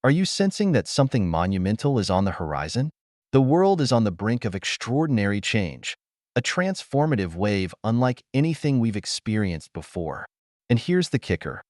Are you sensing that something monumental is on the horizon? The world is on the brink of extraordinary change, a transformative wave unlike anything we've experienced before. And here's the kicker.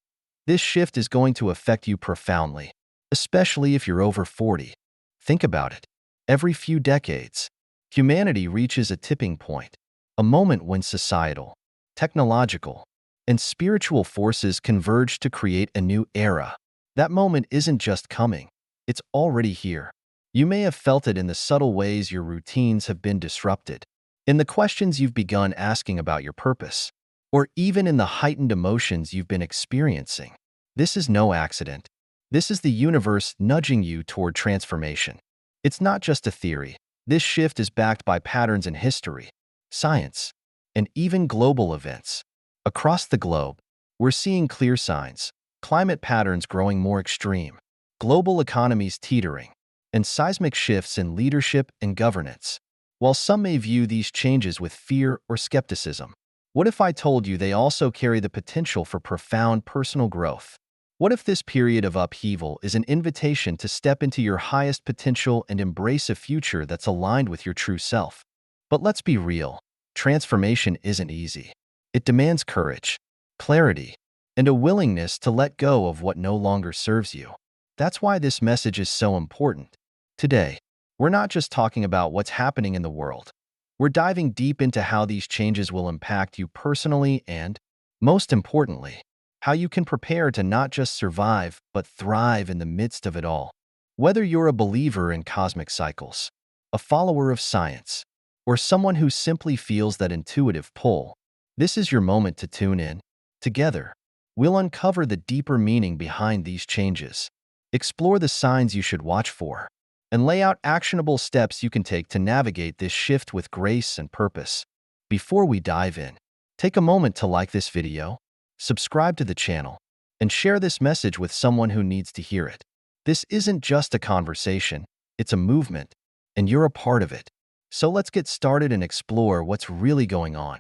This shift is going to affect you profoundly, especially if you're over 40. Think about it. Every few decades, humanity reaches a tipping point, a moment when societal, technological, and spiritual forces converge to create a new era. That moment isn't just coming, it's already here. You may have felt it in the subtle ways your routines have been disrupted, in the questions you've begun asking about your purpose, or even in the heightened emotions you've been experiencing. This is no accident. This is the universe nudging you toward transformation. It's not just a theory. This shift is backed by patterns in history, science, and even global events. Across the globe, we're seeing clear signs: climate patterns growing more extreme, global economies teetering, and seismic shifts in leadership and governance. While some may view these changes with fear or skepticism, what if I told you they also carry the potential for profound personal growth? What if this period of upheaval is an invitation to step into your highest potential and embrace a future that's aligned with your true self? But let's be real, transformation isn't easy. It demands courage, clarity, and a willingness to let go of what no longer serves you. That's why this message is so important. Today, we're not just talking about what's happening in the world. We're diving deep into how these changes will impact you personally and, most importantly, how you can prepare to not just survive, but thrive in the midst of it all. Whether you're a believer in cosmic cycles, a follower of science, or someone who simply feels that intuitive pull, this is your moment to tune in. Together, we'll uncover the deeper meaning behind these changes, explore the signs you should watch for, and lay out actionable steps you can take to navigate this shift with grace and purpose. Before we dive in, take a moment to like this video, subscribe to the channel, and share this message with someone who needs to hear it. This isn't just a conversation, it's a movement, and you're a part of it. So let's get started and explore what's really going on.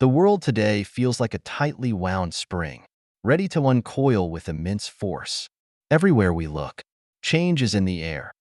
The world today feels like a tightly wound spring, ready to uncoil with immense force. Everywhere we look, change is in the air,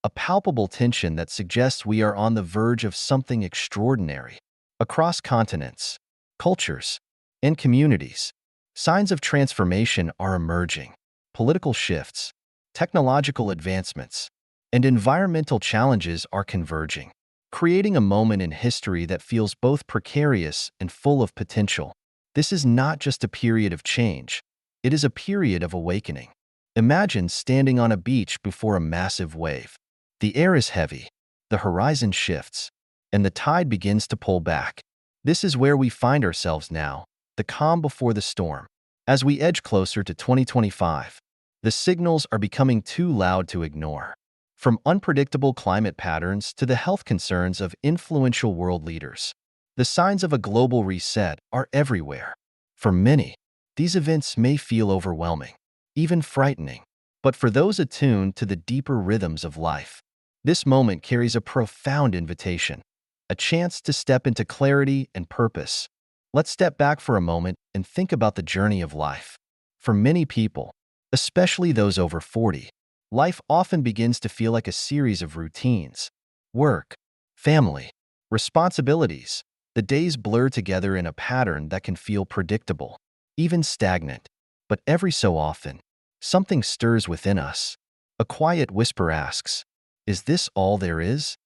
a palpable tension that suggests we are on the verge of something extraordinary. Across continents, cultures, and communities, signs of transformation are emerging. Political shifts, technological advancements, and environmental challenges are converging, creating a moment in history that feels both precarious and full of potential. This is not just a period of change, it is a period of awakening. Imagine standing on a beach before a massive wave. The air is heavy, the horizon shifts, and the tide begins to pull back. This is where we find ourselves now, the calm before the storm. As we edge closer to 2025, the signals are becoming too loud to ignore. From unpredictable climate patterns to the health concerns of influential world leaders, the signs of a global reset are everywhere. For many, these events may feel overwhelming, even frightening. But for those attuned to the deeper rhythms of life, this moment carries a profound invitation, a chance to step into clarity and purpose. Let's step back for a moment and think about the journey of life. For many people, especially those over 40, life often begins to feel like a series of routines. Work, family, responsibilities. The days blur together in a pattern that can feel predictable, even stagnant. But every so often, something stirs within us. A quiet whisper asks, "Is this all there is?"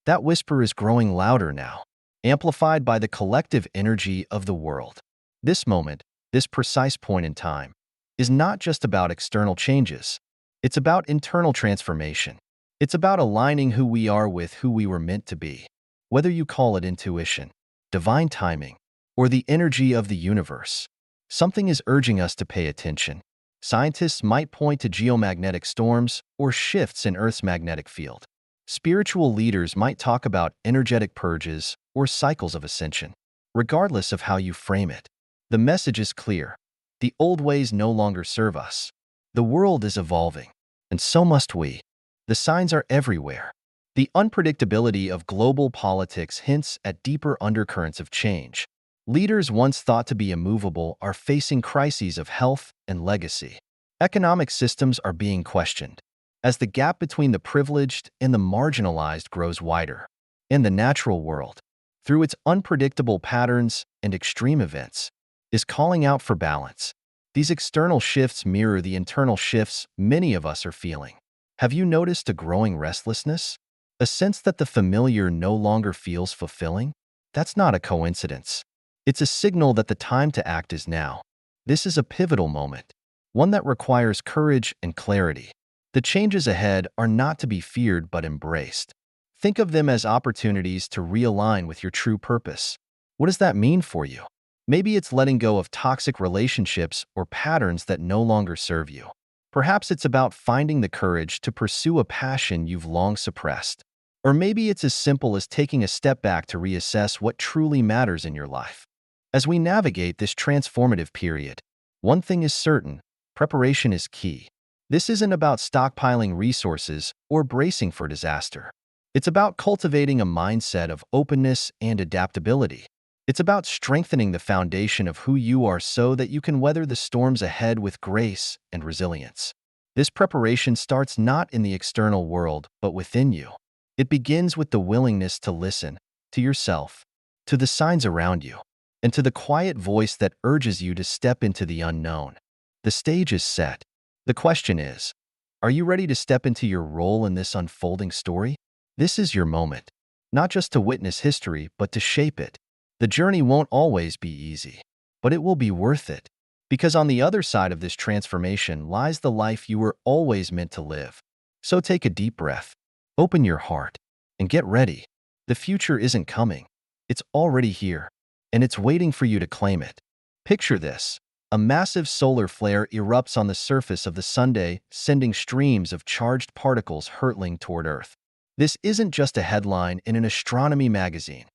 That whisper is growing louder now, amplified by the collective energy of the world. This moment, this precise point in time, is not just about external changes. It's about internal transformation. It's about aligning who we are with who we were meant to be. Whether you call it intuition, divine timing, or the energy of the universe, something is urging us to pay attention. Scientists might point to geomagnetic storms or shifts in Earth's magnetic field. Spiritual leaders might talk about energetic purges or cycles of ascension. Regardless of how you frame it, the message is clear. The old ways no longer serve us. The world is evolving, and so must we. The signs are everywhere. The unpredictability of global politics hints at deeper undercurrents of change. Leaders once thought to be immovable are facing crises of health and legacy. Economic systems are being questioned, as the gap between the privileged and the marginalized grows wider. In the natural world, through its unpredictable patterns and extreme events, is calling out for balance. These external shifts mirror the internal shifts many of us are feeling. Have you noticed a growing restlessness? A sense that the familiar no longer feels fulfilling? That's not a coincidence. It's a signal that the time to act is now. This is a pivotal moment, one that requires courage and clarity. The changes ahead are not to be feared but embraced. Think of them as opportunities to realign with your true purpose. What does that mean for you? Maybe it's letting go of toxic relationships or patterns that no longer serve you. Perhaps it's about finding the courage to pursue a passion you've long suppressed. Or maybe it's as simple as taking a step back to reassess what truly matters in your life. As we navigate this transformative period, one thing is certain: preparation is key. This isn't about stockpiling resources or bracing for disaster. It's about cultivating a mindset of openness and adaptability. It's about strengthening the foundation of who you are so that you can weather the storms ahead with grace and resilience. This preparation starts not in the external world, but within you. It begins with the willingness to listen to yourself, to the signs around you, and to the quiet voice that urges you to step into the unknown. The stage is set. The question is, are you ready to step into your role in this unfolding story? This is your moment, not just to witness history, but to shape it. The journey won't always be easy, but it will be worth it, because on the other side of this transformation lies the life you were always meant to live. So take a deep breath, open your heart, and get ready. The future isn't coming. It's already here, and it's waiting for you to claim it. Picture this. A massive solar flare erupts on the surface of the Sunday, sending streams of charged particles hurtling toward Earth. This isn't just a headline in an astronomy magazine.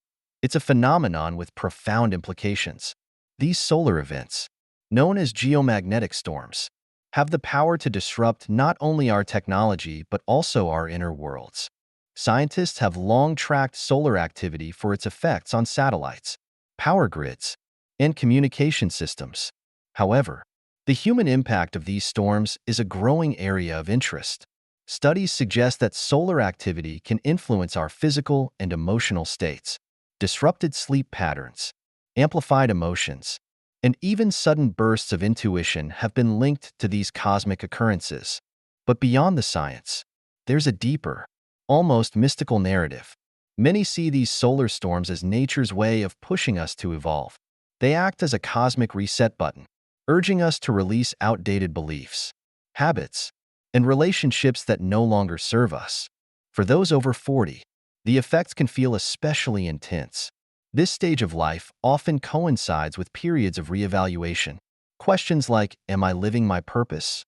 It's a phenomenon with profound implications. These solar events, known as geomagnetic storms, have the power to disrupt not only our technology but also our inner worlds. Scientists have long tracked solar activity for its effects on satellites, power grids, and communication systems. However, the human impact of these storms is a growing area of interest. Studies suggest that solar activity can influence our physical and emotional states. Disrupted sleep patterns, amplified emotions, and even sudden bursts of intuition have been linked to these cosmic occurrences. But beyond the science, there's a deeper, almost mystical narrative. Many see these solar storms as nature's way of pushing us to evolve. They act as a cosmic reset button, urging us to release outdated beliefs, habits, and relationships that no longer serve us. For those over 40, the effects can feel especially intense. This stage of life often coincides with periods of reevaluation. Questions like, am I living my purpose?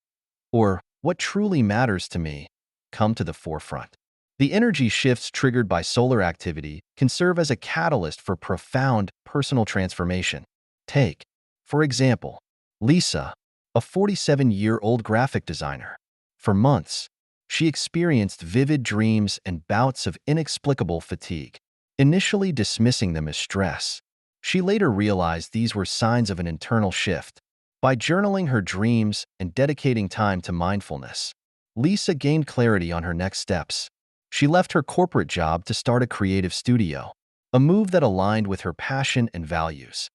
Or, what truly matters to me? Come to the forefront. The energy shifts triggered by solar activity can serve as a catalyst for profound personal transformation. Take, for example, Lisa, a 47-year-old graphic designer. For months, she experienced vivid dreams and bouts of inexplicable fatigue. Initially dismissing them as stress, she later realized these were signs of an internal shift. By journaling her dreams and dedicating time to mindfulness, Lisa gained clarity on her next steps. She left her corporate job to start a creative studio, a move that aligned with her passion and values.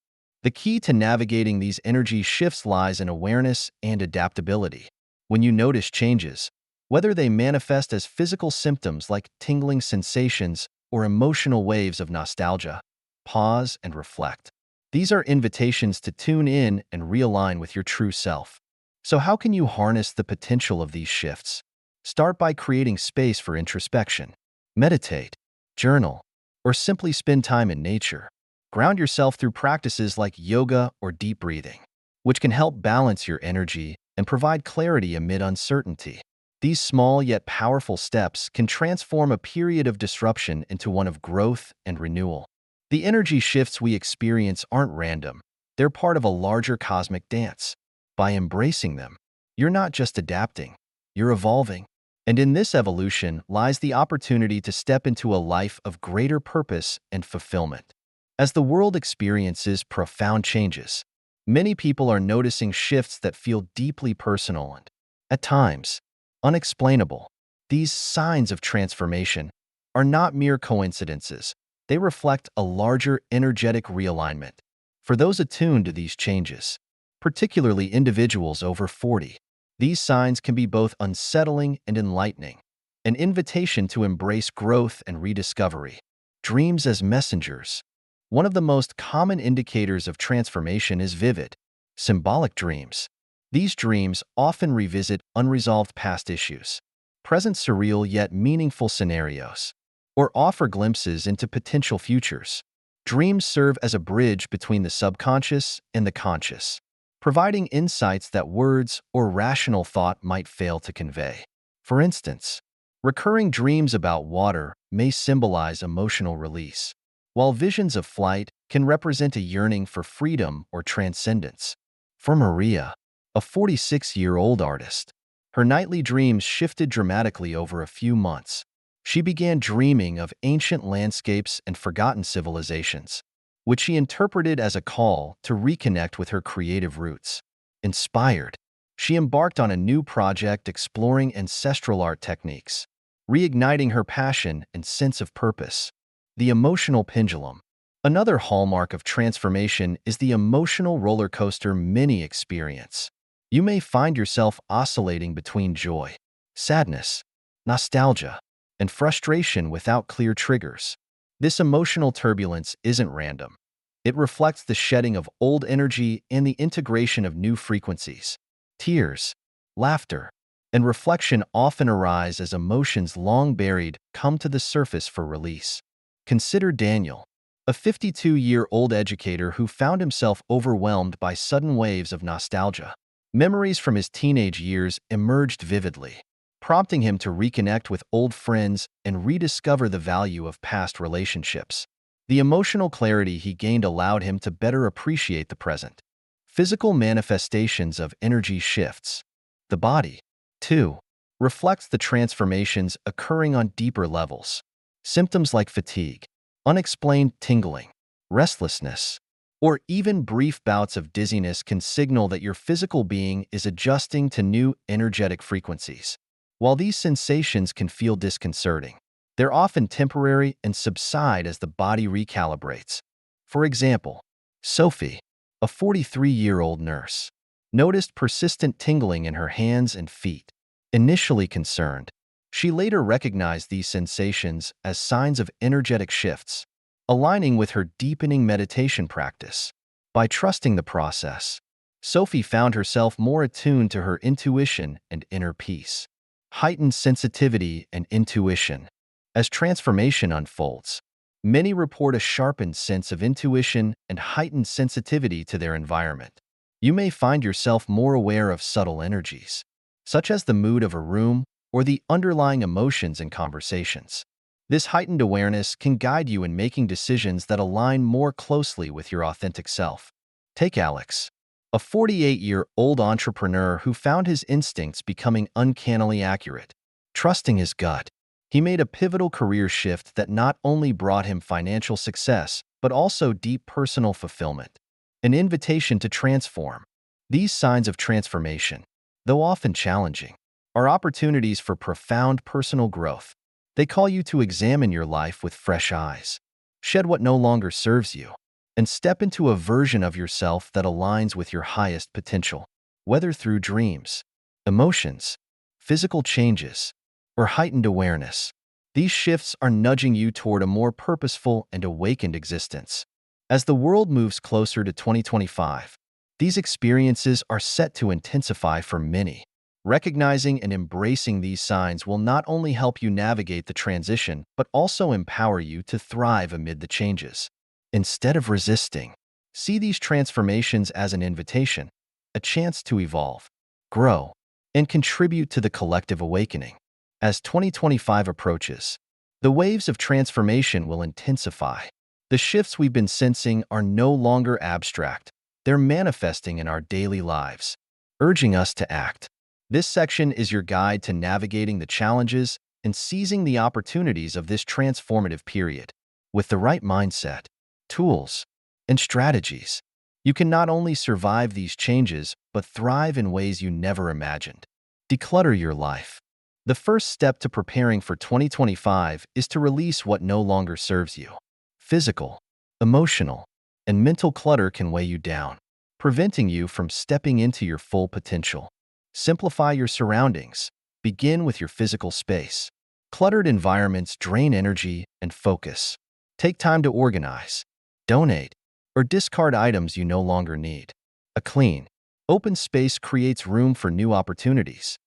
The key to navigating these energy shifts lies in awareness and adaptability. When you notice changes, whether they manifest as physical symptoms like tingling sensations or emotional waves of nostalgia, pause and reflect. These are invitations to tune in and realign with your true self. So how can you harness the potential of these shifts? Start by creating space for introspection. Meditate, journal, or simply spend time in nature. Ground yourself through practices like yoga or deep breathing, which can help balance your energy and provide clarity amid uncertainty. These small yet powerful steps can transform a period of disruption into one of growth and renewal. The energy shifts we experience aren't random. They're part of a larger cosmic dance. By embracing them, you're not just adapting, you're evolving. And in this evolution lies the opportunity to step into a life of greater purpose and fulfillment. As the world experiences profound changes, many people are noticing shifts that feel deeply personal and, at times, unexplainable. These signs of transformation are not mere coincidences. They reflect a larger energetic realignment. For those attuned to these changes, particularly individuals over 40, these signs can be both unsettling and enlightening, an invitation to embrace growth and rediscovery. Dreams as messengers. One of the most common indicators of transformation is vivid, symbolic dreams. These dreams often revisit unresolved past issues, present surreal yet meaningful scenarios, or offer glimpses into potential futures. Dreams serve as a bridge between the subconscious and the conscious, providing insights that words or rational thought might fail to convey. For instance, recurring dreams about water may symbolize emotional release, while visions of flight can represent a yearning for freedom or transcendence. For Maria, a 46-year-old artist, her nightly dreams shifted dramatically over a few months. She began dreaming of ancient landscapes and forgotten civilizations, which she interpreted as a call to reconnect with her creative roots. Inspired, she embarked on a new project exploring ancestral art techniques, reigniting her passion and sense of purpose. The emotional pendulum. Another hallmark of transformation is the emotional roller coaster many experience. You may find yourself oscillating between joy, sadness, nostalgia, and frustration without clear triggers. This emotional turbulence isn't random. It reflects the shedding of old energy and the integration of new frequencies. Tears, laughter, and reflection often arise as emotions long buried come to the surface for release. Consider Daniel, a 52-year-old educator who found himself overwhelmed by sudden waves of nostalgia. Memories from his teenage years emerged vividly, prompting him to reconnect with old friends and rediscover the value of past relationships. The emotional clarity he gained allowed him to better appreciate the present. Physical manifestations of energy shifts. The body, too, reflects the transformations occurring on deeper levels. Symptoms like fatigue, unexplained tingling, restlessness, or even brief bouts of dizziness can signal that your physical being is adjusting to new energetic frequencies. While these sensations can feel disconcerting, they're often temporary and subside as the body recalibrates. For example, Sophie, a 43-year-old nurse, noticed persistent tingling in her hands and feet. Initially concerned, she later recognized these sensations as signs of energetic shifts, aligning with her deepening meditation practice. By trusting the process, Sophie found herself more attuned to her intuition and inner peace. Heightened sensitivity and intuition. As transformation unfolds, many report a sharpened sense of intuition and heightened sensitivity to their environment. You may find yourself more aware of subtle energies, such as the mood of a room or the underlying emotions in conversations. This heightened awareness can guide you in making decisions that align more closely with your authentic self. Take Alex, a 48-year-old entrepreneur who found his instincts becoming uncannily accurate. Trusting his gut, he made a pivotal career shift that not only brought him financial success, but also deep personal fulfillment. An invitation to transform. These signs of transformation, though often challenging, are opportunities for profound personal growth. They call you to examine your life with fresh eyes, shed what no longer serves you, and step into a version of yourself that aligns with your highest potential. Whether through dreams, emotions, physical changes, or heightened awareness, these shifts are nudging you toward a more purposeful and awakened existence. As the world moves closer to 2025, these experiences are set to intensify for many. Recognizing and embracing these signs will not only help you navigate the transition, but also empower you to thrive amid the changes. Instead of resisting, see these transformations as an invitation, a chance to evolve, grow, and contribute to the collective awakening. As 2025 approaches, the waves of transformation will intensify. The shifts we've been sensing are no longer abstract. They're manifesting in our daily lives, urging us to act. This section is your guide to navigating the challenges and seizing the opportunities of this transformative period. With the right mindset, tools, and strategies, you can not only survive these changes, but thrive in ways you never imagined. Declutter your life. The first step to preparing for 2025 is to release what no longer serves you. Physical, emotional, and mental clutter can weigh you down, preventing you from stepping into your full potential. Simplify your surroundings. Begin with your physical space. Cluttered environments drain energy and focus. Take time to organize, donate, or discard items you no longer need. A clean, open space creates room for new opportunities.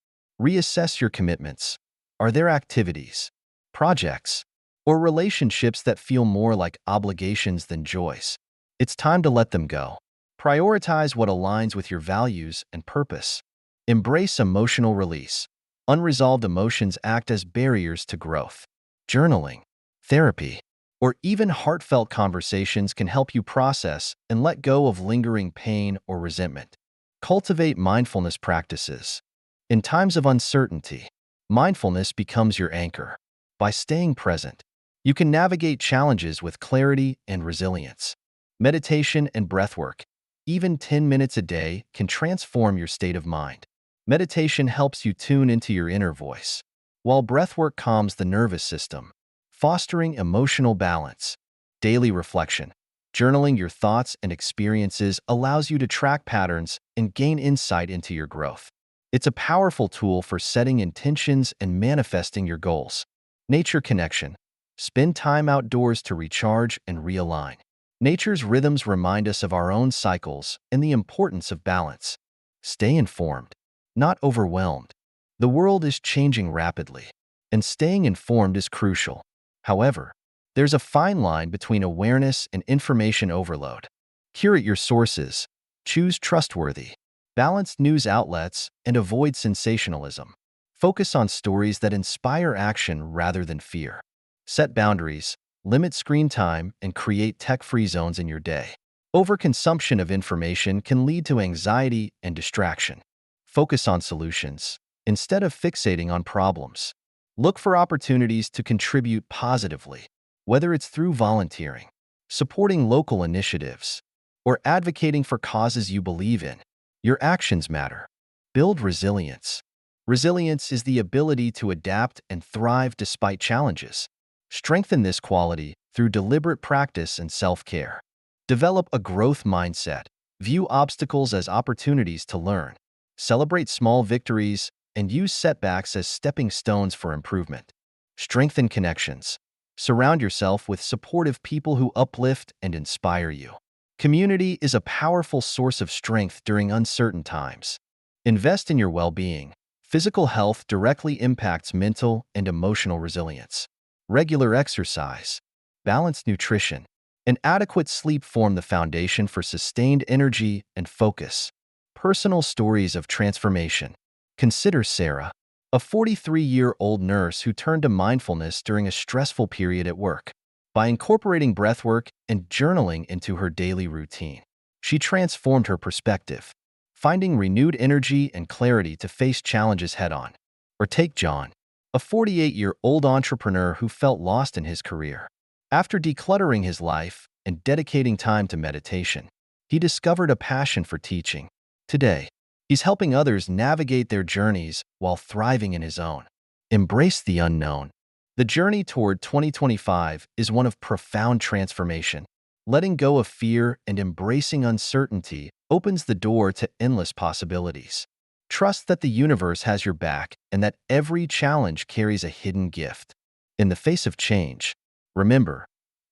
Reassess your commitments. Are there activities, projects, or relationships that feel more like obligations than joys? It's time to let them go. Prioritize what aligns with your values and purpose. Embrace emotional release. Unresolved emotions act as barriers to growth. Journaling, therapy, or even heartfelt conversations can help you process and let go of lingering pain or resentment. Cultivate mindfulness practices. In times of uncertainty, mindfulness becomes your anchor. By staying present, you can navigate challenges with clarity and resilience. Meditation and breathwork, even 10 minutes a day, can transform your state of mind. Meditation helps you tune into your inner voice, while breathwork calms the nervous system, fostering emotional balance. Daily reflection. Journaling your thoughts and experiences allows you to track patterns and gain insight into your growth. It's a powerful tool for setting intentions and manifesting your goals. Nature connection. Spend time outdoors to recharge and realign. Nature's rhythms remind us of our own cycles and the importance of balance. Stay informed, not overwhelmed. The world is changing rapidly, and staying informed is crucial. However, there's a fine line between awareness and information overload. Curate your sources. Choose trustworthy, balanced news outlets, and avoid sensationalism. Focus on stories that inspire action rather than fear. Set boundaries, limit screen time, and create tech-free zones in your day. Overconsumption of information can lead to anxiety and distraction. Focus on solutions, instead of fixating on problems. Look for opportunities to contribute positively, whether it's through volunteering, supporting local initiatives, or advocating for causes you believe in. Your actions matter. Build resilience. Resilience is the ability to adapt and thrive despite challenges. Strengthen this quality through deliberate practice and self-care. Develop a growth mindset. View obstacles as opportunities to learn. Celebrate small victories and use setbacks as stepping stones for improvement. Strengthen connections. Surround yourself with supportive people who uplift and inspire you. Community is a powerful source of strength during uncertain times. Invest in your well-being. Physical health directly impacts mental and emotional resilience. Regular exercise, balanced nutrition, and adequate sleep form the foundation for sustained energy and focus. Personal stories of transformation. Consider Sarah, a 43-year-old nurse who turned to mindfulness during a stressful period at work. By incorporating breathwork and journaling into her daily routine, she transformed her perspective, finding renewed energy and clarity to face challenges head-on. Or take John, a 48-year-old entrepreneur who felt lost in his career. After decluttering his life and dedicating time to meditation, he discovered a passion for teaching. Today, he's helping others navigate their journeys while thriving in his own. Embrace the unknown. The journey toward 2025 is one of profound transformation. Letting go of fear and embracing uncertainty opens the door to endless possibilities. Trust that the universe has your back and that every challenge carries a hidden gift. In the face of change, remember,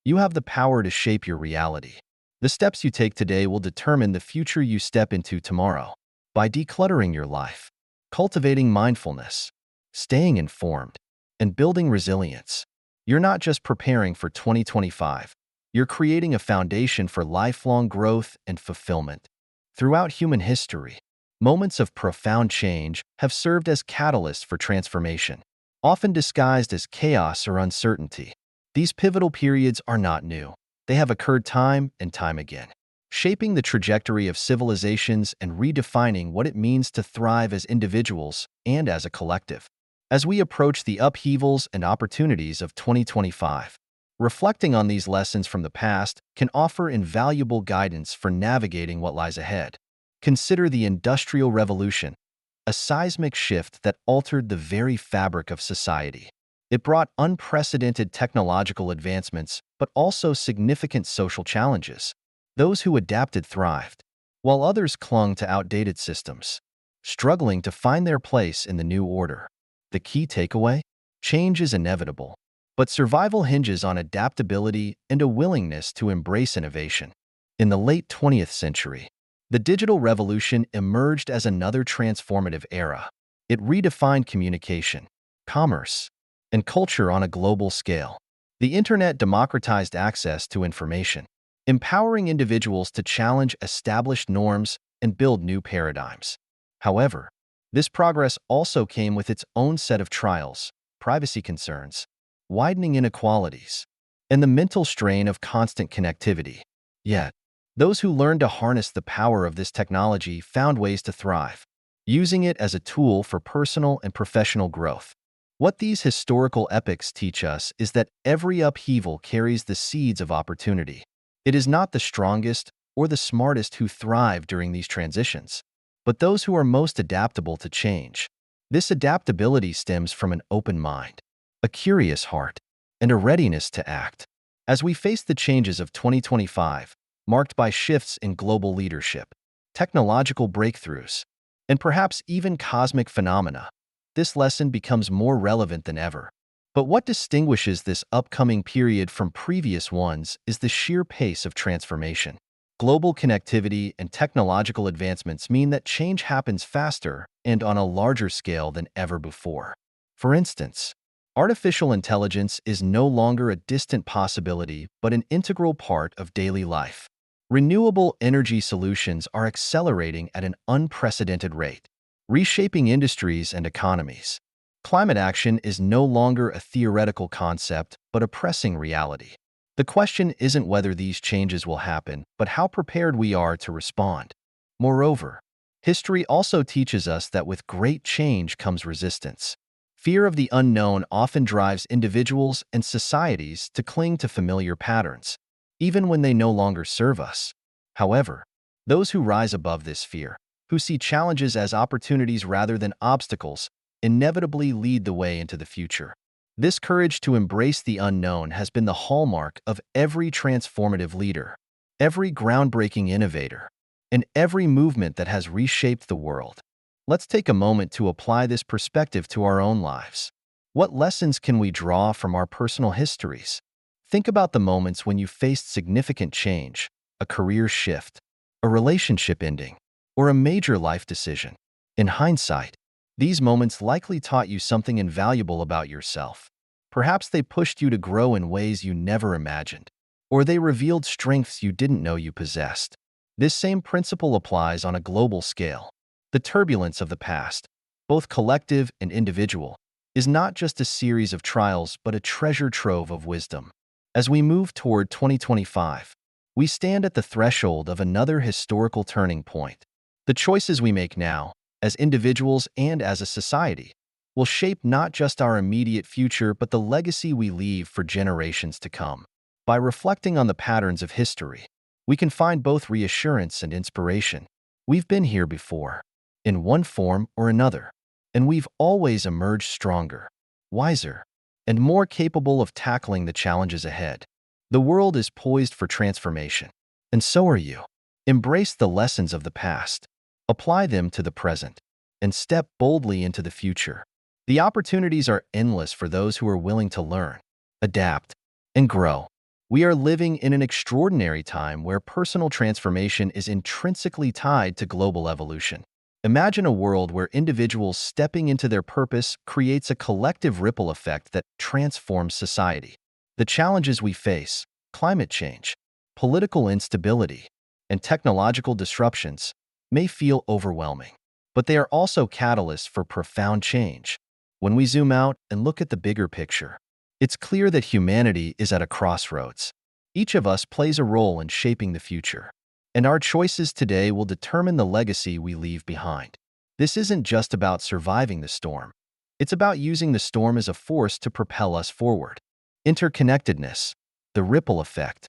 you have the power to shape your reality. The steps you take today will determine the future you step into tomorrow. By decluttering your life, cultivating mindfulness, staying informed, and building resilience, you're not just preparing for 2025, you're creating a foundation for lifelong growth and fulfillment. Throughout human history, moments of profound change have served as catalysts for transformation, often disguised as chaos or uncertainty. These pivotal periods are not new. They have occurred time and time again, shaping the trajectory of civilizations and redefining what it means to thrive as individuals and as a collective. As we approach the upheavals and opportunities of 2025, reflecting on these lessons from the past can offer invaluable guidance for navigating what lies ahead. Consider the Industrial Revolution, a seismic shift that altered the very fabric of society. It brought unprecedented technological advancements, but also significant social challenges. Those who adapted thrived, while others clung to outdated systems, struggling to find their place in the new order. The key takeaway? Change is inevitable, but survival hinges on adaptability and a willingness to embrace innovation. In the late 20th century, the digital revolution emerged as another transformative era. It redefined communication, commerce, and culture on a global scale. The internet democratized access to information, empowering individuals to challenge established norms and build new paradigms. However, this progress also came with its own set of trials, privacy concerns, widening inequalities, and the mental strain of constant connectivity. Yet, those who learned to harness the power of this technology found ways to thrive, using it as a tool for personal and professional growth. What these historical epics teach us is that every upheaval carries the seeds of opportunity. It is not the strongest or the smartest who thrive during these transitions, but those who are most adaptable to change. This adaptability stems from an open mind, a curious heart, and a readiness to act. As we face the changes of 2025, marked by shifts in global leadership, technological breakthroughs, and perhaps even cosmic phenomena, this lesson becomes more relevant than ever. But what distinguishes this upcoming period from previous ones is the sheer pace of transformation. Global connectivity and technological advancements mean that change happens faster and on a larger scale than ever before. For instance, artificial intelligence is no longer a distant possibility but an integral part of daily life. Renewable energy solutions are accelerating at an unprecedented rate, reshaping industries and economies. Climate action is no longer a theoretical concept, but a pressing reality. The question isn't whether these changes will happen, but how prepared we are to respond. Moreover, history also teaches us that with great change comes resistance. Fear of the unknown often drives individuals and societies to cling to familiar patterns, even when they no longer serve us. However, those who rise above this fear, who see challenges as opportunities rather than obstacles, inevitably lead the way into the future. This courage to embrace the unknown has been the hallmark of every transformative leader, every groundbreaking innovator, and every movement that has reshaped the world. Let's take a moment to apply this perspective to our own lives. What lessons can we draw from our personal histories? Think about the moments when you faced significant change, a career shift, a relationship ending, or a major life decision. In hindsight, these moments likely taught you something invaluable about yourself. Perhaps they pushed you to grow in ways you never imagined, or they revealed strengths you didn't know you possessed. This same principle applies on a global scale. The turbulence of the past, both collective and individual, is not just a series of trials but a treasure trove of wisdom. As we move toward 2025, we stand at the threshold of another historical turning point. The choices we make now, as individuals and as a society, will shape not just our immediate future but the legacy we leave for generations to come. By reflecting on the patterns of history, we can find both reassurance and inspiration. We've been here before, in one form or another, and we've always emerged stronger, wiser, and more capable of tackling the challenges ahead. The world is poised for transformation, and so are you. Embrace the lessons of the past, apply them to the present, and step boldly into the future. The opportunities are endless for those who are willing to learn, adapt, and grow. We are living in an extraordinary time where personal transformation is intrinsically tied to global evolution. Imagine a world where individuals stepping into their purpose creates a collective ripple effect that transforms society. The challenges we face, climate change, political instability, and technological disruptions, may feel overwhelming, but they are also catalysts for profound change. When we zoom out and look at the bigger picture, it's clear that humanity is at a crossroads. Each of us plays a role in shaping the future, and our choices today will determine the legacy we leave behind. This isn't just about surviving the storm. It's about using the storm as a force to propel us forward. Interconnectedness, the ripple effect.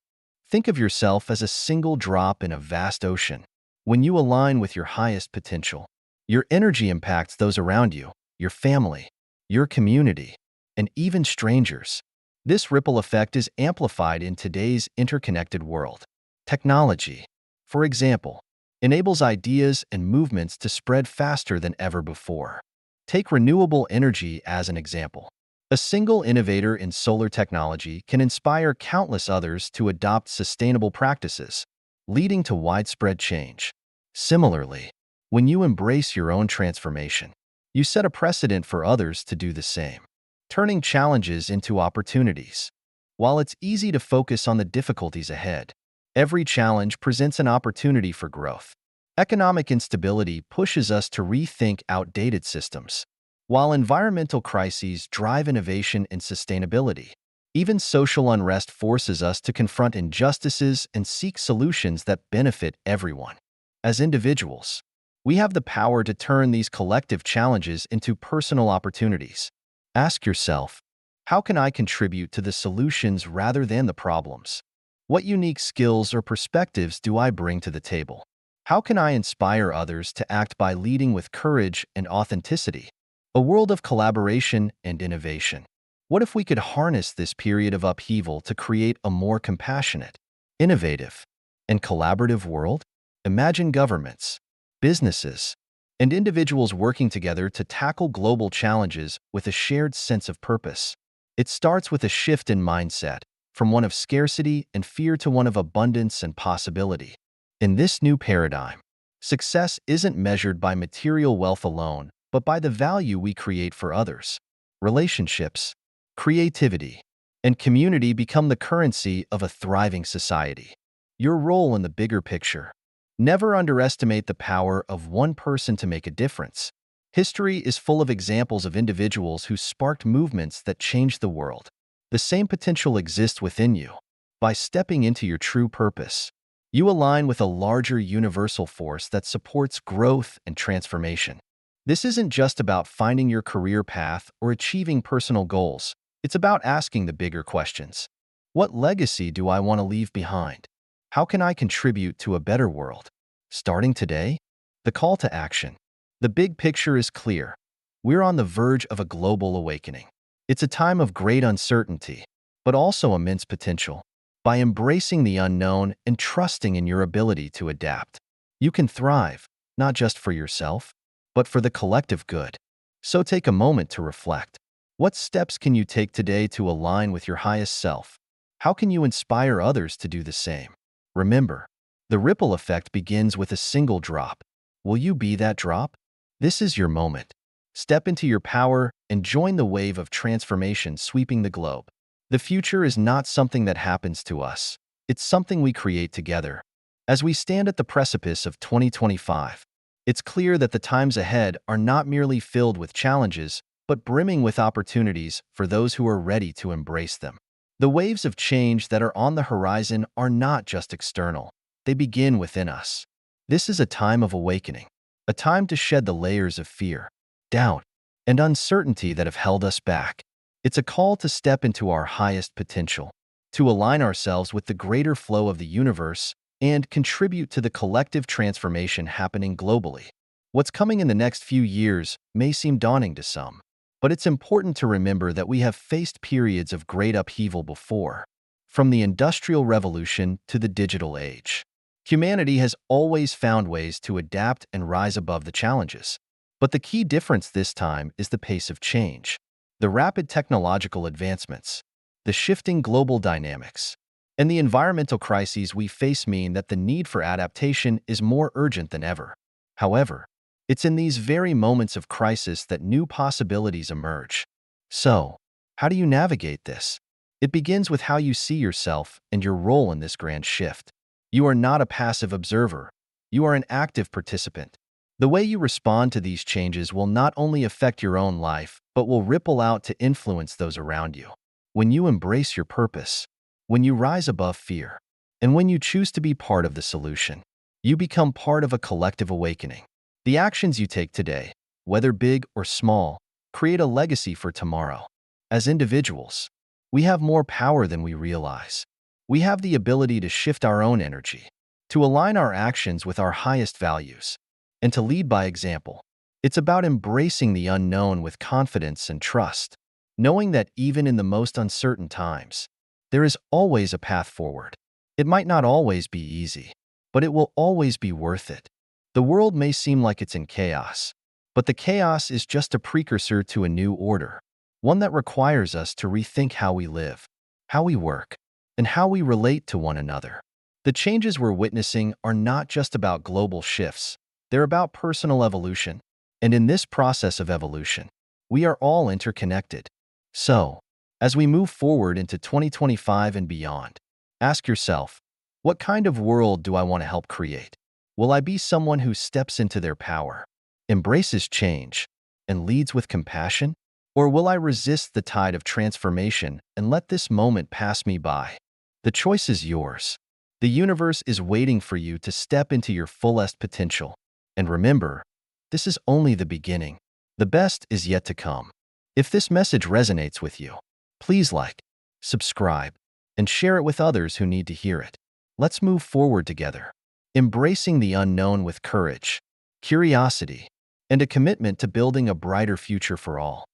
Think of yourself as a single drop in a vast ocean. When you align with your highest potential, Your energy impacts those around you, your family, your community, and even strangers. This ripple effect is amplified in today's interconnected world. Technology, for example, enables ideas and movements to spread faster than ever before. Take renewable energy as an example. A single innovator in solar technology can inspire countless others to adopt sustainable practices, leading to widespread change. Similarly, when you embrace your own transformation, you set a precedent for others to do the same, turning challenges into opportunities. While it's easy to focus on the difficulties ahead, every challenge presents an opportunity for growth. Economic instability pushes us to rethink outdated systems, while environmental crises drive innovation and sustainability. Even social unrest forces us to confront injustices and seek solutions that benefit everyone. As individuals, we have the power to turn these collective challenges into personal opportunities. Ask yourself, how can I contribute to the solutions rather than the problems? What unique skills or perspectives do I bring to the table? How can I inspire others to act by leading with courage and authenticity? A world of collaboration and innovation. What if we could harness this period of upheaval to create a more compassionate, innovative, and collaborative world? Imagine governments, businesses, and individuals working together to tackle global challenges with a shared sense of purpose. It starts with a shift in mindset, from one of scarcity and fear to one of abundance and possibility. In this new paradigm, success isn't measured by material wealth alone, but by the value we create for others. Relationships, creativity, and community become the currency of a thriving society. Your role in the bigger picture. Never underestimate the power of one person to make a difference. History is full of examples of individuals who sparked movements that changed the world. The same potential exists within you. By stepping into your true purpose, you align with a larger universal force that supports growth and transformation. This isn't just about finding your career path or achieving personal goals. It's about asking the bigger questions. What legacy do I want to leave behind? How can I contribute to a better world? Starting today, the call to action. The big picture is clear. We're on the verge of a global awakening. It's a time of great uncertainty, but also immense potential. By embracing the unknown and trusting in your ability to adapt, you can thrive, not just for yourself, but for the collective good. So take a moment to reflect. What steps can you take today to align with your highest self? How can you inspire others to do the same? Remember, the ripple effect begins with a single drop. Will you be that drop? This is your moment. Step into your power and join the wave of transformation sweeping the globe. The future is not something that happens to us. It's something we create together. As we stand at the precipice of 2025, it's clear that the times ahead are not merely filled with challenges, but brimming with opportunities for those who are ready to embrace them. The waves of change that are on the horizon are not just external. They begin within us. This is a time of awakening, a time to shed the layers of fear, doubt, and uncertainty that have held us back. It's a call to step into our highest potential, to align ourselves with the greater flow of the universe, and contribute to the collective transformation happening globally. What's coming in the next few years may seem daunting to some, but it's important to remember that we have faced periods of great upheaval before, from the Industrial Revolution to the digital age. Humanity has always found ways to adapt and rise above the challenges. But the key difference this time is the pace of change. The rapid technological advancements, the shifting global dynamics, and the environmental crises we face mean that the need for adaptation is more urgent than ever. However, it's in these very moments of crisis that new possibilities emerge. So, how do you navigate this? It begins with how you see yourself and your role in this grand shift. You are not a passive observer. You are an active participant. The way you respond to these changes will not only affect your own life, but will ripple out to influence those around you. When you embrace your purpose, when you rise above fear, and when you choose to be part of the solution, you become part of a collective awakening. The actions you take today, whether big or small, create a legacy for tomorrow. As individuals, we have more power than we realize. We have the ability to shift our own energy, to align our actions with our highest values, and to lead by example. It's about embracing the unknown with confidence and trust, knowing that even in the most uncertain times, there is always a path forward. It might not always be easy, but it will always be worth it. The world may seem like it's in chaos, but the chaos is just a precursor to a new order, one that requires us to rethink how we live, how we work, and how we relate to one another. The changes we're witnessing are not just about global shifts, they're about personal evolution. And in this process of evolution, we are all interconnected. So, as we move forward into 2025 and beyond, ask yourself, what kind of world do I want to help create? Will I be someone who steps into their power, embraces change, and leads with compassion? Or will I resist the tide of transformation and let this moment pass me by? The choice is yours. The universe is waiting for you to step into your fullest potential. And remember, this is only the beginning. The best is yet to come. If this message resonates with you, please like, subscribe, and share it with others who need to hear it. Let's move forward together, embracing the unknown with courage, curiosity, and a commitment to building a brighter future for all.